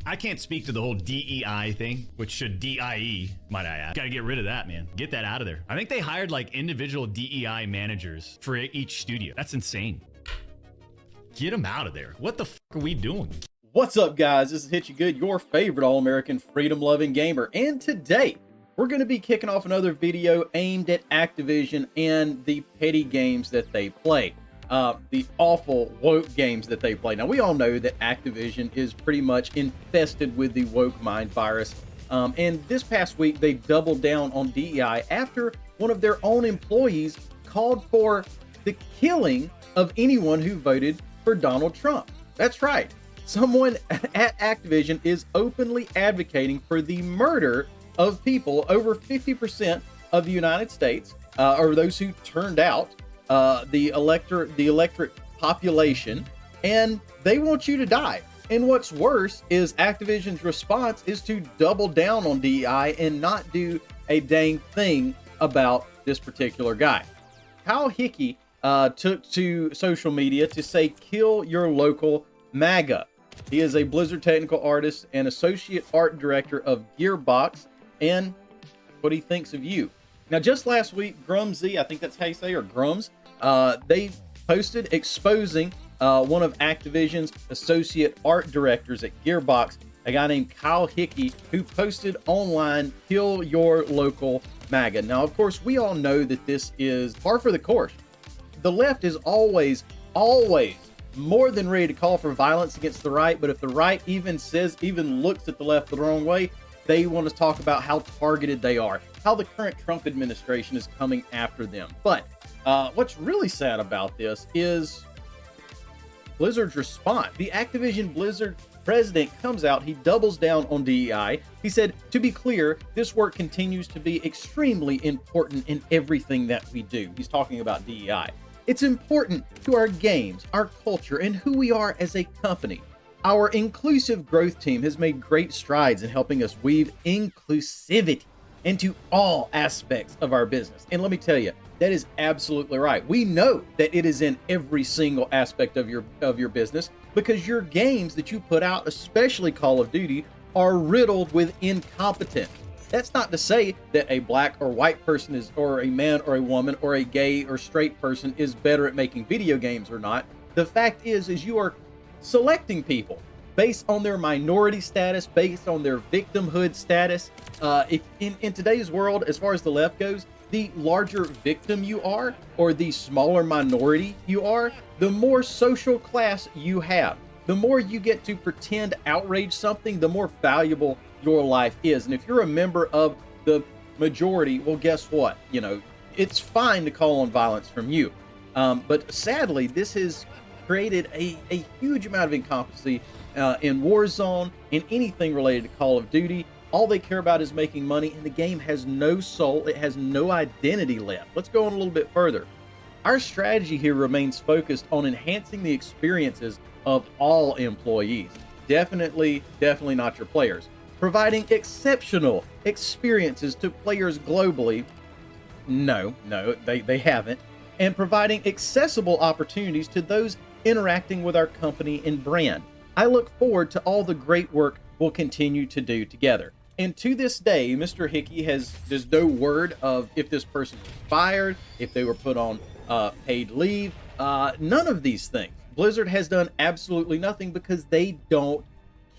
I can't speak to the whole DEI thing, which should DIE, might I add. Gotta get rid of that, man. Get that out of there. I think they hired like individual DEI managers for each studio. That's insane. Get them out of there. What the fuck are we doing? What's up, guys? This is Hit You Good, your favorite all-American freedom-loving gamer. And today, we're going to be kicking off another video aimed at Activision and the petty games that they play. The awful woke games that they play. Now, we all know that Activision is pretty much infested with the woke mind virus. And this past week, they doubled down on DEI after one of their own employees called for the killing of anyone who voted for Donald Trump. That's right. Someone at Activision is openly advocating for the murder of people. Over 50% of the United States, or those who turned out, the electorate population, and they want you to die. And what's worse is Activision's response is to double down on DEI and not do a dang thing about this particular guy. Kyle Hickey took to social media to say, "Kill your local MAGA." He is a Blizzard technical artist and associate art director of Gearbox, and what he thinks of you. Now, just last week, Grumsy, I think that's how you say, or Grums, they posted exposing one of Activision's associate art directors at Gearbox, a guy named Kyle Hickey, who posted online, "Kill your local MAGA." Now, of course, we all know that this is par for the course. The left is always more than ready to call for violence against the right, but if the right even looks at the left the wrong way, they want to talk about how targeted they are, how the current Trump administration is coming after them. But what's really sad about this is Blizzard's response. The Activision Blizzard president comes out, he doubles down on DEI. He said, "To be clear, this work continues to be extremely important in everything that we do." He's talking about DEI. "It's important to our games, our culture, and who we are as a company. Our inclusive growth team has made great strides in helping us weave inclusivity into all aspects of our business." And let me tell you, that is absolutely right. We know that it is in every single aspect of your business, because your games that you put out, especially Call of Duty, are riddled with incompetence. That's not to say that a black or white person is, or a man or a woman, or a gay or straight person is better at making video games or not. The fact is you are selecting people based on their minority status, based on their victimhood status. If in today's world, as far as the left goes, the larger victim you are, or the smaller minority you are, the more social class you have. The more you get to pretend outrage something, the more valuable your life is. And if you're a member of the majority, well, guess what? You know, it's fine to call on violence from you. But sadly, this has created a huge amount of incompetency in Warzone, in anything related to Call of Duty. All they care about is making money, and the game has no soul. It has no identity left. Let's go on a little bit further. Our strategy here remains focused on enhancing the experiences of all employees. Definitely not your players. Providing exceptional experiences to players globally. No, they haven't. And providing accessible opportunities to those interacting with our company and brand. I look forward to all the great work we'll continue to do together. And to this day, Mr. Hickey there's no word of if this person was fired, if they were put on paid leave, none of these things. Blizzard has done absolutely nothing because they don't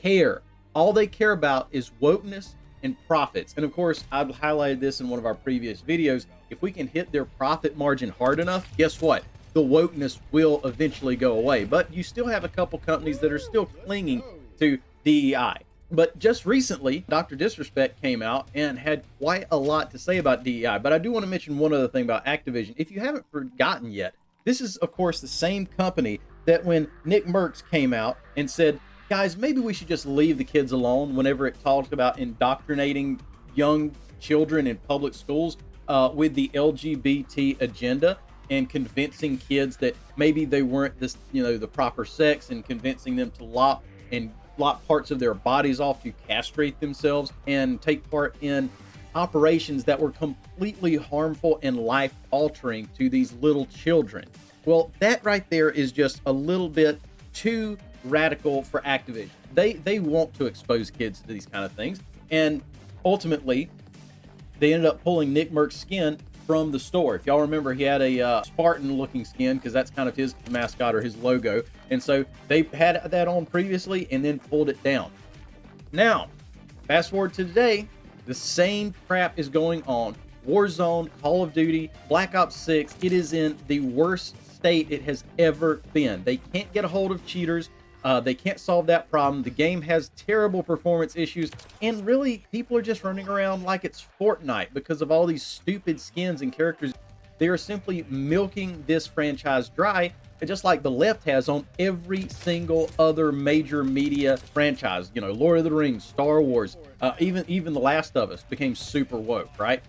care. All they care about is wokeness and profits. And of course, I've highlighted this in one of our previous videos. If we can hit their profit margin hard enough, guess what? The wokeness will eventually go away. But you still have a couple companies that are still clinging to DEI. But just recently, DrDisrespect came out and had quite a lot to say about DEI. But I do want to mention one other thing about Activision. If you haven't forgotten yet, this is, of course, the same company that when Nick Merckx came out and said, "Guys, maybe we should just leave the kids alone," whenever it talked about indoctrinating young children in public schools with the LGBT agenda and convincing kids that maybe they weren't the proper sex, and convincing them to lop parts of their bodies off to castrate themselves and take part in operations that were completely harmful and life-altering to these little children. Well, that right there is just a little bit too radical for Activision. they want to expose kids to these kind of things, and ultimately they ended up pulling Nick Merck's skin from the store. If y'all remember, he had a Spartan looking skin because that's kind of his mascot or his logo, and so they had that on previously and then pulled it down. Now fast forward to today, the same crap is going on. Warzone, Call of Duty, Black Ops 6, it is in the worst state it has ever been. They can't get a hold of cheaters. They can't solve that problem. The game has terrible performance issues, and really, people are just running around like it's Fortnite because of all these stupid skins and characters. They are simply milking this franchise dry, just like the left has on every single other major media franchise. You know, Lord of the Rings, Star Wars, even The Last of Us became super woke, right?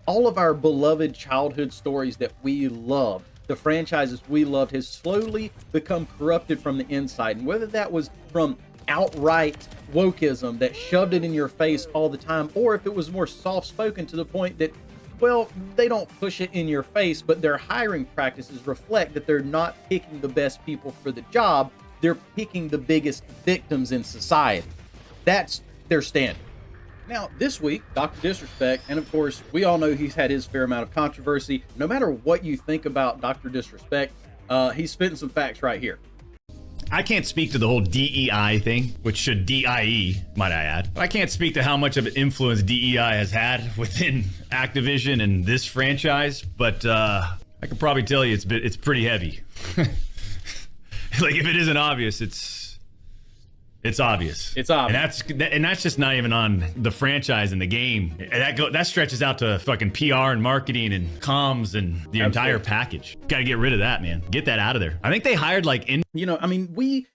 All of our beloved childhood stories that we love, the franchises we loved, has slowly become corrupted from the inside. And whether that was from outright wokeism that shoved it in your face all the time, or if it was more soft-spoken to the point that, well, they don't push it in your face, but their hiring practices reflect that they're not picking the best people for the job. They're picking the biggest victims in society. That's their standard. Now, this week, DrDisrespect, and of course, we all know he's had his fair amount of controversy. No matter what you think about DrDisrespect, he's spitting some facts right here. I can't speak to the whole DEI thing, which should DIE, might I add. I can't speak to how much of an influence DEI has had within Activision and this franchise, but I can probably tell you it's pretty heavy. Like, if it isn't obvious, it's obvious. It's obvious. And that's just not even on the franchise and the game. That stretches out to fucking PR and marketing and comms and the entire package. Got to get rid of that, man. Get that out of there. I think they hired like you know, I mean, we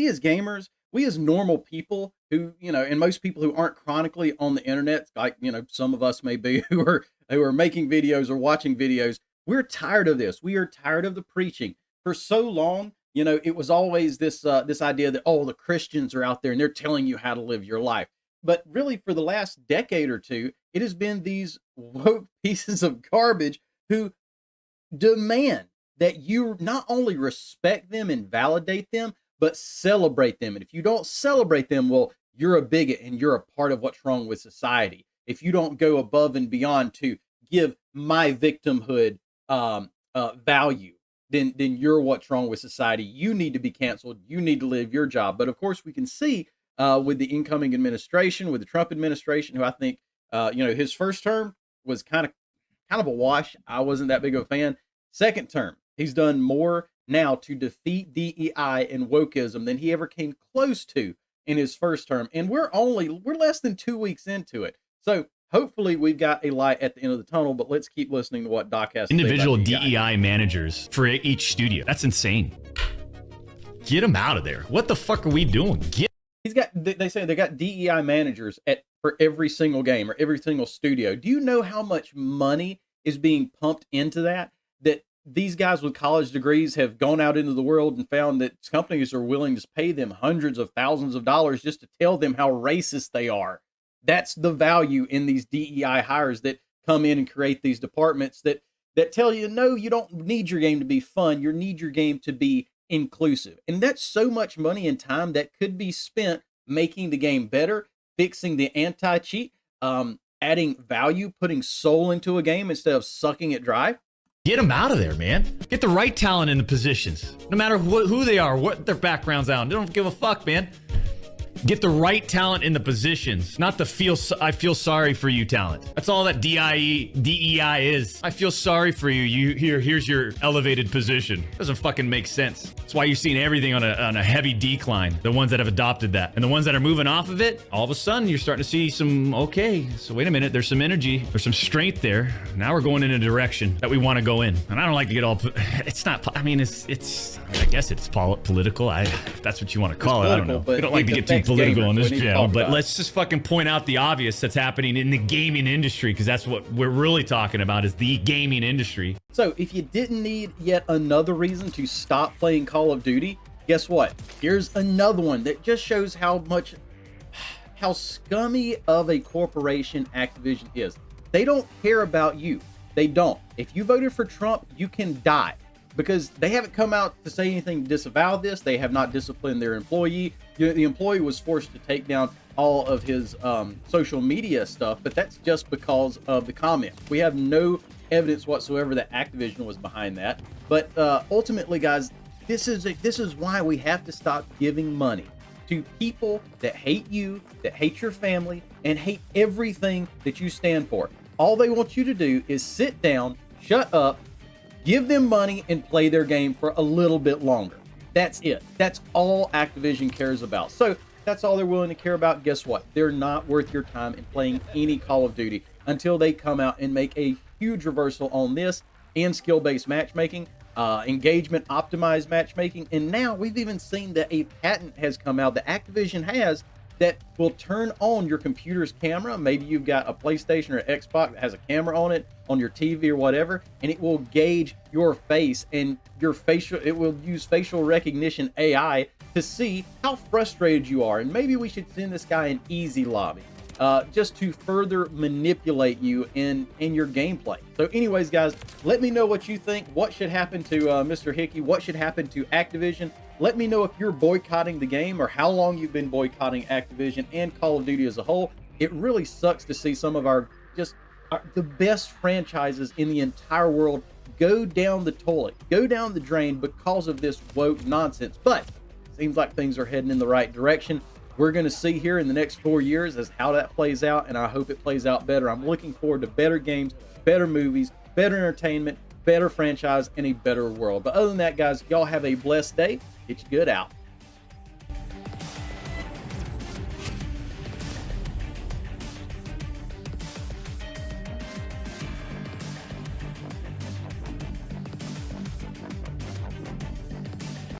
as gamers, we as normal people who, you know, and most people who aren't chronically on the internet, like, you know, some of us may be who are making videos or watching videos, we're tired of this. We are tired of the preaching. For so long, you know, it was always this idea that, oh, the Christians are out there and they're telling you how to live your life. But really, for the last decade or two, it has been these woke pieces of garbage who demand that you not only respect them and validate them, but celebrate them. And if you don't celebrate them, well, you're a bigot and you're a part of what's wrong with society. If you don't go above and beyond to give my victimhood value, then you're what's wrong with society. You need to be canceled. You need to live your job. But of course, we can see with the incoming administration, with the Trump administration, who I think, you know, his first term was kind of a wash. I wasn't that big of a fan. Second term, he's done more now to defeat DEI and wokeism than he ever came close to in his first term. And we're less than 2 weeks into it. So hopefully we've got a light at the end of the tunnel, but let's keep listening to what Doc has to say. Individual DEI managers for each studio. That's insane. Get them out of there. What the fuck are we doing? They say they got DEI managers for every single game or every single studio. Do you know how much money is being pumped into that these guys with college degrees have gone out into the world and found that companies are willing to pay them hundreds of thousands of dollars just to tell them how racist they are? That's the value in these DEI hires that come in and create these departments that tell you, no, you don't need your game to be fun. You need your game to be inclusive. And that's so much money and time that could be spent making the game better, fixing the anti-cheat, adding value, putting soul into a game instead of sucking it dry. Get them out of there, man. Get the right talent in the positions. No matter who they are, what their background's on. They don't give a fuck, man. Get the right talent in the positions, not the I feel sorry for you talent. That's all that DEI is. I feel sorry for you. Here's your elevated position. Doesn't fucking make sense. That's why you're seeing everything on a heavy decline. The ones that have adopted that, and the ones that are moving off of it, all of a sudden you're starting to see some. Okay, so wait a minute. There's some energy. There's some strength there. Now we're going in a direction that we want to go in. And I don't like to get all. It's not. I mean, it's. I guess it's political. If that's what you want to call it. I don't know. We don't like to get too political on this channel, but let's just fucking point out the obvious that's happening in the gaming industry, because that's what we're really talking about, is the gaming industry. So if you didn't need yet another reason to stop playing Call of Duty, guess what? Here's another one that just shows how scummy of a corporation Activision is. They don't care about you. They don't. If you voted for Trump, you can die. because they haven't come out to say anything to disavow this. They have not disciplined their employee. The employee was forced to take down all of his social media stuff, but that's just because of the comments. We have no evidence whatsoever that Activision was behind that. But ultimately, guys, this is why we have to stop giving money to people that hate you, that hate your family, and hate everything that you stand for. All they want you to do is sit down, shut up, give them money, and play their game for a little bit longer. That's it. That's all Activision cares about. So that's all they're willing to care about. Guess what? They're not worth your time in playing any Call of Duty until they come out and make a huge reversal on this and skill-based matchmaking, engagement optimized matchmaking. And now we've even seen that a patent has come out that Activision has that will turn on your computer's camera. Maybe you've got a PlayStation or Xbox that has a camera on it, on your TV or whatever, and it will gauge your face and your facial. It will use facial recognition AI to see how frustrated you are. And maybe we should send this guy an easy lobby, just to further manipulate you in your gameplay. So anyways, guys, let me know what you think. What should happen to Mr. Hickey? What should happen to Activision? Let me know if you're boycotting the game or how long you've been boycotting Activision and Call of Duty as a whole. It really sucks to see some of the best franchises in the entire world go down the toilet, go down the drain because of this woke nonsense. But it seems like things are heading in the right direction. We're going to see here in the next 4 years as how that plays out, and I hope it plays out better. I'm looking forward to better games, better movies, better entertainment, better franchise, and a better world. But other than that, guys, y'all have a blessed day. Get you good out.